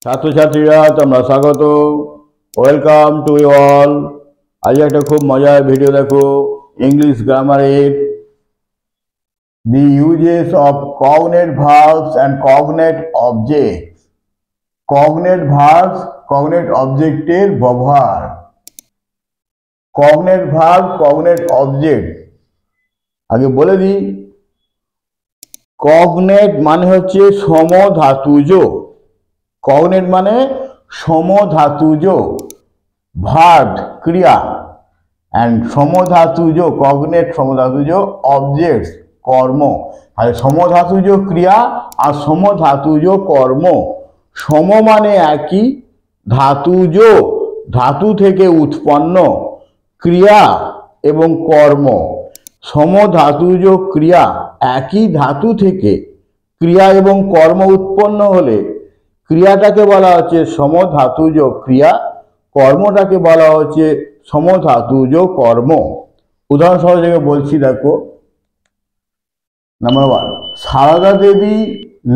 ছাত্রছাত্রীরা তোমরা স্বাগত, ওয়েলকাম টু ইউ অল। আজ একটা খুব মজার ভিডিও দেখো, ইংলিশ গ্রামারের the uses of cognate verbs and cognate object. Cognate verbs, cognate অবজেক্টের ব্যবহার। কগনেট ভার্ব, কগনেট অবজেক্ট আগে বলে দিই। কগনেট মানে হচ্ছে সমধাতুজ। কগনেট মানে সমধাতুজ ভার্ব ক্রিয়া, অ্যান্ড সমধাতুজ কগনেট সমধাতুজ অবজেক্টস কর্ম। আর সমধাতুজ ক্রিয়া আর সমধাতুজ কর্ম। সম মানে একই, ধাতুজ ধাতু থেকে উৎপন্ন, ক্রিয়া এবং কর্ম। সমধাতুজ ক্রিয়া একই ধাতু থেকে ক্রিয়া এবং কর্ম উৎপন্ন হলে ক্রিয়াটাকে বলা হচ্ছে সমধাতুজ ক্রিয়া, কর্মটাকে বলা হচ্ছে সমধাতুজ কর্ম। উদাহরণ সহযোগে বলছি, দেখো। Number 1, Sarada Devi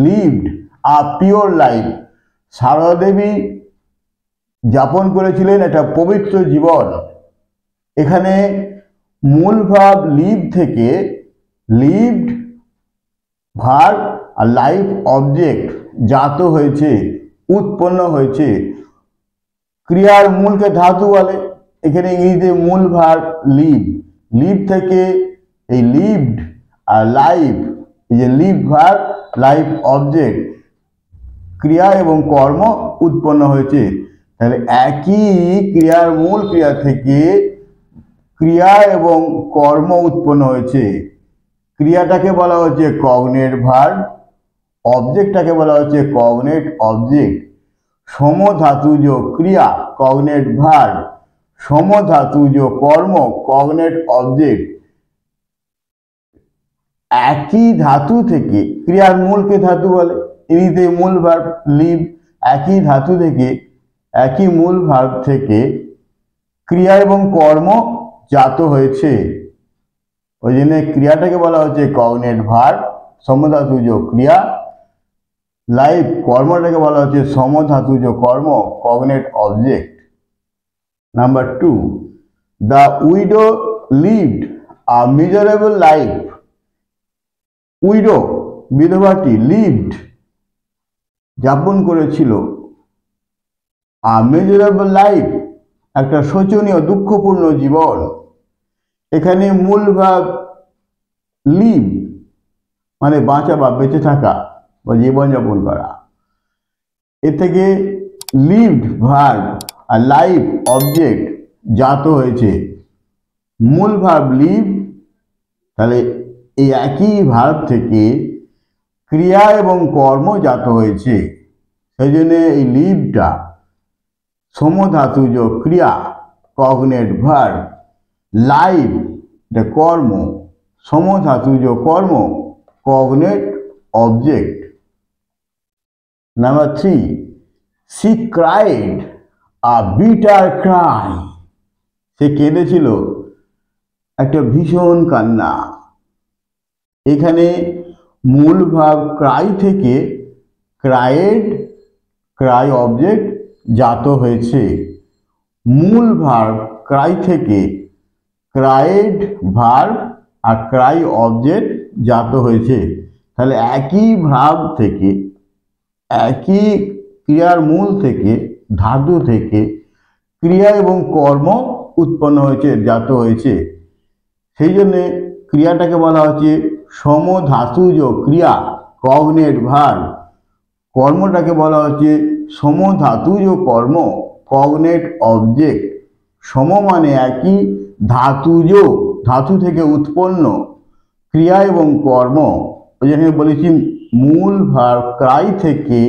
lived a pure life. Sarada Devi যাপন করেছিলেন একটা পবিত্র জীবন। এখানে মূল ভার্ব লিভ থেকে লিভড ভার্ব আর লাইফ অবজেক্ট জাত হয়েছে, উৎপন্ন হয়েছে। ক্রিয়ার মূলকে ধাতু বলে। এখানে ইংরেজিতে মূল ভার্ব লিভ, লিভ থেকে এই লিভড আর লাইফ, এই যে লিভ ভার্ব লাইফ অবজেক্ট, ক্রিয়া এবং কর্ম উৎপন্ন হয়েছে। তাহলে একই ক্রিয়ার মূল ক্রিয়া থেকে ক্রিয়া এবং কর্ম উৎপন্ন হয়েছে। ক্রিয়াটাকে বলা হচ্ছে কগনেট ভার্ব, অবজেক্টটাকে বলা হচ্ছে কগনেট অবজেক্ট। সমধাতুজ ক্রিয়া কগনেট ভার্ব, সমধাতুজ কর্ম কগনেট অবজেক্ট। একই ধাতু থেকে, ক্রিয়ার মূলকে ধাতু বলে, ইংরেজিতে মূল ভার্ব লিভ। একই ধাতু থেকে, একই মূল ভার্ব থেকে ক্রিয়া এবং কর্ম জাত হয়েছে। ওই জন্য ক্রিয়াটাকে বলা হচ্ছে কগনেট ভার্ব, সমধাতুজ ক্রিয়া। লাইফ কর্মটাকে বলা হচ্ছে সমধাতুজ কর্ম, cognate object. Number 2, the widow lived a miserable life. Widow বিধবাটি লিভড যাপন করেছিল আ মিজারেবল লাইফ একটা শোচনীয় দুঃখপূর্ণ জীবন। এখানে মূল ভার্ব লিভ মানে বাঁচা বা বেঁচে থাকা বা জীবনযাপন করা। এ থেকে লিভড ভার্ব আর লাইফ অবজেক্ট জাত হয়েছে। মূল ভার্ব লিভ, তাহলে এই একই ভার্ব থেকে ক্রিয়া এবং কর্ম জাত হয়েছে। সেই জন্য এই লিভটা সমধাতুজ ক্রিয়া কগনেট ভার্ব, লাইফ এটা কর্ম, সমধাতুজ কর্ম cognate object. Number 3, she cried a bitter cry। সে কেঁদেছিল একটা ভীষণ কান্না। এখানে মূল ভার্ব ক্রাই থেকে ক্রাইড ক্রাই অবজেক্ট জাত হয়েছে। মূল ভার্ব ক্রাই থেকে ক্রাইড ভার্ব আর ক্রাই অবজেক্ট জাত হয়েছে। তাহলে একই ভার্ব থেকে, একই ক্রিয়ার মূল থেকে, ধাতু থেকে ক্রিয়া এবং কর্ম উৎপন্ন হয়েছে, জাত হয়েছে। সেই জন্যে ক্রিয়াটাকে বলা হচ্ছে সমধাতুজ ক্রিয়া কগনেট ভার্ব, কর্মটাকে বলা হচ্ছে সমধাতুজ কর্ম কগনেট অবজেক্ট। সম মানে একই, ধাতুজ ধাতু থেকে উৎপন্ন, ক্রিয়া এবং কর্ম। ওই জন্য বলেছি মূল ভার্ব ক্রাই থেকে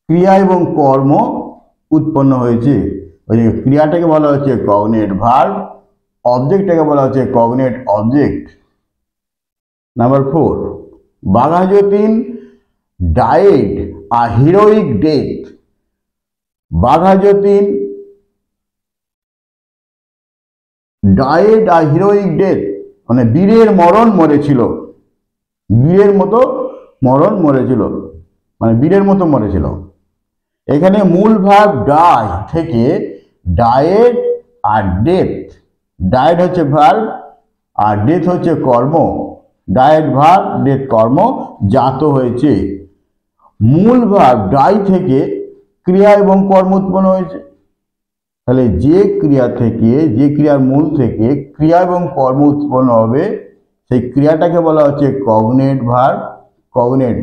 ক্রিয়া এবং কর্ম উৎপন্ন হয়েছে। ওই জন্য ক্রিয়াটাকে বলা হচ্ছে কগনেট ভার্ব, অবজেক্টটাকে বলা হচ্ছে cognate object. Number 4, Baghajatin died a heroic death. Baghajatin died a heroic death মানে বীরের মরণ মরেছিল, বীরের মতো মরেছিল, মানে বীরের মতো মরেছিল। এখানে মূল ভার্ব ডাই থেকে ডায়েড আর ডেথ, ডায়েড হচ্ছে ভার্ব আর ডেথ হচ্ছে কর্ম, ডায়েড ভার্ব ডেথ কর্ম জাত হয়েছে। মূল ভার্ব ডাই থেকে ক্রিয়া এবং কর্ম উৎপন্ন হয়েছে। তাহলে যে ক্রিয়া থেকে, যে ক্রিয়ার মূল থেকে ক্রিয়া এবং কর্ম উৎপন্ন হবে সেই ক্রিয়াটাকে বলা হচ্ছে কগনেট ভার্ব, কগনেট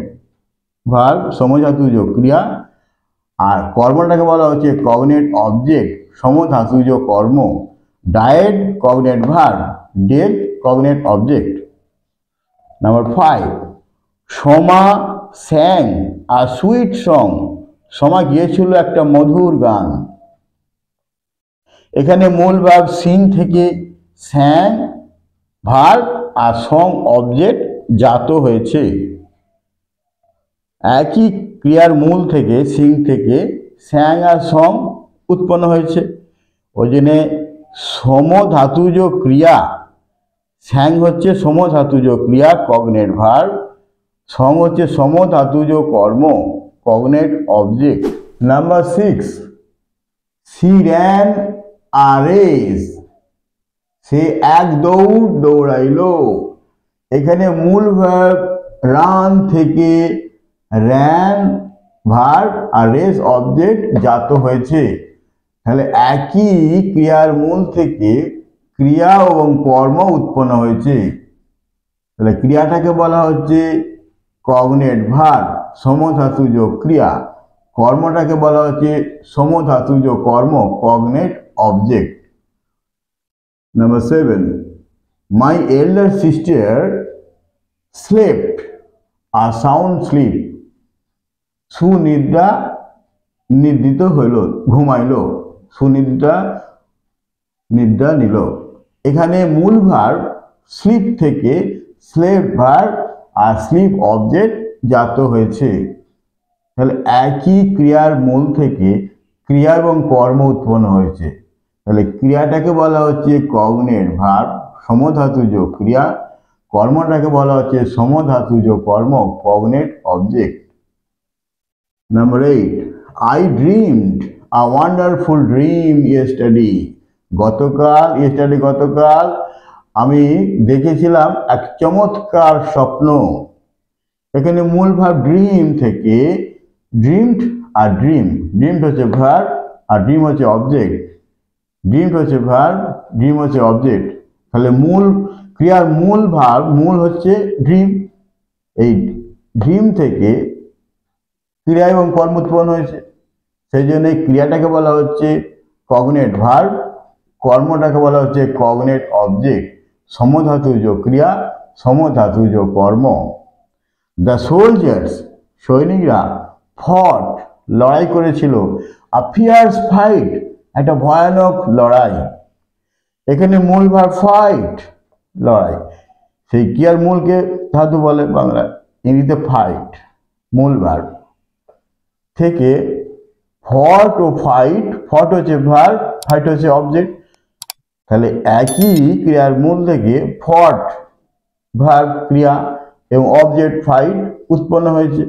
ভার্ব সমধাতুজ ক্রিয়া, আর কর্মটাকে বলা হচ্ছে কগনেট অবজেক্ট সমধাতুজ কর্ম। Died cognate verb, death cognate object. Number 5, Soma স্যাং আ সুইট সং, সোমা গিয়েছিল একটা মধুর গান। এখানে মূল ভার্ব সিং থেকে স্যাং ভার্ব আর সং অবজেক্ট জাত হয়েছে। একই ক্রিয়ার মূল থেকে সিং থেকে স্যাং আর সং উৎপন্ন হয়েছে, ওই জন্যে সমধাতুজ ক্রিয়া, স্যাং হচ্ছে সমধাতুজ ক্রিয়া কগনেট ভার্ব, সং হচ্ছে সমধাতুজ কর্ম cognate object. Number 6, she ran a race, সে এক দৌড় দৌড়াইল। এখানে মূল ভার্ব রান থেকে র্যান ভার্ব আর রেস অবজেক্ট জাত হয়েছে। তাহলে একই ক্রিয়ার মূল থেকে ক্রিয়া এবং কর্ম উৎপন্ন হয়েছে। তাহলে ক্রিয়াটাকে বলা হচ্ছে কগনেট ভার্ব সমধাতুজ ক্রিয়া, কর্মটাকে বলা হচ্ছে সমধাতুজ কর্ম cognate object. Number 7, my elder sister slept a sound sleep, সুনিদ্রা নিদ্রিত হইল, ঘুমাইল, সুনিদ্রা নিদ্রা নিল। এখানে মূল ভার্ব স্লিপ থেকে স্লেপ ভার্ব আর স্লিপ অবজেক্ট জাত হয়েছে। তাহলে একই ক্রিয়ার মূল থেকে ক্রিয়া এবং কর্ম উৎপন্ন হয়েছে। তাহলে ক্রিয়াটাকে বলা হচ্ছে কগনেট ভার্ব সমধাতুজ ক্রিয়া, কর্মটাকে বলা হচ্ছে সমধাতুজ কর্ম cognate object. Number 8, I dreamed a wonderful dream yesterday, গতকাল আমি দেখেছিলাম এক চমৎকার স্বপ্ন। এখানে মূল ভার্ব ড্রিম থেকে ড্রিমড আর ড্রিমড হচ্ছে ভার্ব আর ড্রিম হচ্ছে অবজেক্ট, ড্রিমড হচ্ছে ভার্ব, ড্রিম হচ্ছে অবজেক্ট। তাহলে মূল ক্রিয়ার মূল ভার্ব মূল হচ্ছে ড্রিম, এই ড্রিম থেকে ক্রিয়া এবং কর্ম উৎপন্ন হয়েছে, সেই জন্য এই ক্রিয়াটাকে বলা হচ্ছে কগনেট ভার্ব, কর্মটাকে বলা হচ্ছে কগনেট অবজেক্ট সমধাতুজ ক্রিয়া সমধাতুজ কর্ম। দ্য সোলজার্স সৈনিকরা ফট লড়াই করেছিল, আ ফিয়ার্স ফাইট একটা ভয়ানক লড়াই। এখানে মূল ভার্ব ফাইট লড়াই, সেই ক্রিয়ার মূলকে ধাতু বলে বাংলা, ইংরেজিতে ফাইট, মূল ভার্ব থেকে ফট ও ফাইট, ফট হচ্ছে ভার্ব ফাইট হচ্ছে অবজেক্ট। তাহলে একই ক্রিয়ার মূল থেকে ফট ভার্ব ক্রিয়া এবং অবজেক্ট ফাইট উৎপন্ন হয়েছে,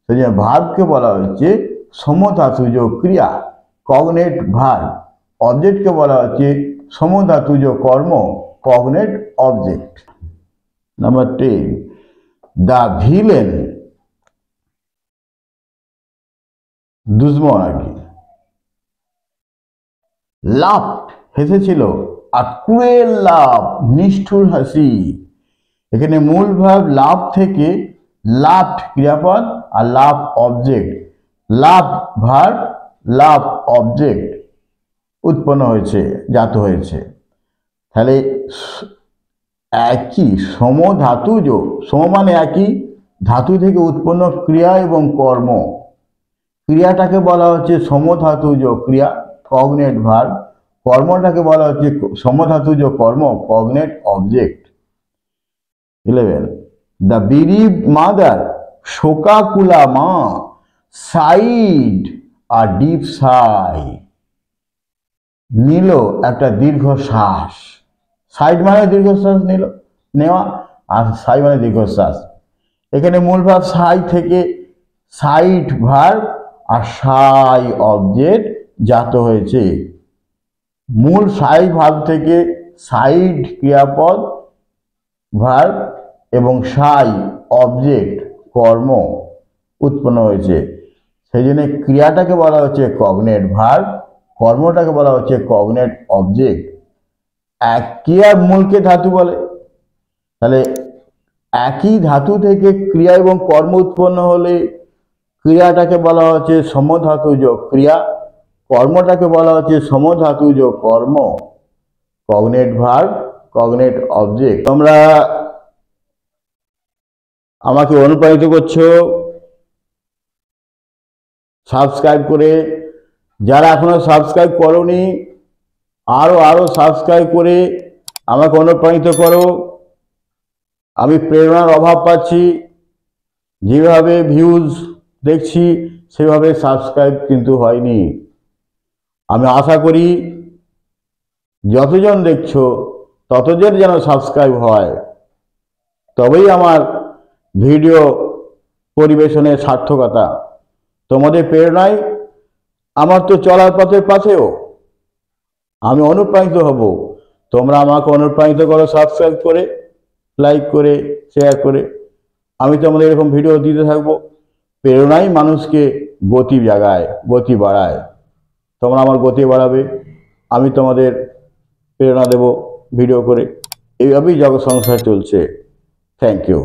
সেই জন্য ভার্বকে বলা হচ্ছে সমধাতুজ ক্রিয়া কগনেট ভার্ব, অবজেক্টকে বলা হচ্ছে সমধাতুজ কর্ম cognate object. Number 10, the villain দুশ্মন আর কি, লাভ হেসেছিল, আর ক্রুয়েল লাভ নিষ্ঠুর হাসি। এখানে মূল ভার্ব লাভ থেকে লাভ ক্রিয়াপদ আর লাভ অবজেক্ট, লাভ ভার্ব লাভ অবজেক্ট উৎপন্ন হয়েছে জাত হয়েছে। তাহলে একই সমধাতুজ, সম মানে একই ধাতু থেকে উৎপন্ন ক্রিয়া এবং কর্ম, ক্রিয়াটাকে বলা হচ্ছে সমধাতুজ ক্রিয়া কগনেট ভার্ব, কর্মটাকে বলা হচ্ছে সমধাতুজ কর্ম cognate object. 11, the bereaved mother শোকাকুলা মা সাইড আর ডিপ সাই, নিল একটা দীর্ঘ শ্বাস, সাইড মানে দীর্ঘশ্বাস নিল নেওয়া আর সাই মানে দীর্ঘশ্বাস। এখানে মূল ভার্ব সাই থেকে সাইড ভার্ব আর সাই অবজেক্ট জাত হয়েছে। মূল সাই ভার্ব থেকে সাইড ক্রিয়াপদ ভার্ব এবং সাই অবজেক্ট কর্ম উৎপন্ন হয়েছে। সেই জন্য ক্রিয়াটাকে বলা হচ্ছে কগনেট ভার্ব, কর্মটাকে বলা হচ্ছে কগনেট অবজেক্ট। এক ক্রিয়ার মূলকে ধাতু বলে, তাহলে একই ধাতু থেকে ক্রিয়া এবং কর্ম উৎপন্ন হলে ক্রিয়াটাকে বলা হচ্ছে সমধাতুজ ক্রিয়া, কর্মটাকে বলা হচ্ছে সমধাতুজ কর্ম। Cognate verb, cognate object. তোমরা আমাকে অনুপ্রাণিত করছো সাবস্ক্রাইব করে। যারা এখনো সাবস্ক্রাইব করোনি আরো সাবস্ক্রাইব করে আমাকে অনুপ্রাণিত করো। আমি প্রেরণার অভাব পাচ্ছি, যেভাবে ভিউজ দেখছি সেভাবে সাবস্ক্রাইব কিন্তু হয়নি। আমি আশা করি যতজন দেখছো ততজন যেন সাবস্ক্রাইব হয়, তবেই আমার ভিডিও পরিবেশনের সার্থকতা। তোমাদের প্রেরণায় আমার তো চলার পথের পাশেও আমি অনুপ্রাণিত হব। তোমরা আমাকে অনুপ্রাণিত করো সাবস্ক্রাইব করে, লাইক করে, শেয়ার করে। আমি তোমাদের এরকম ভিডিও দিতে থাকবো। প্রেরণাই মানুষকে গতি জাগায়, গতি বাড়ায়। তোমরা আমার গতি বাড়াবে, আমি তোমাদের প্রেরণা দেব ভিডিও করে। এইভাবেই জগৎ সংসার চলছে। Thank you.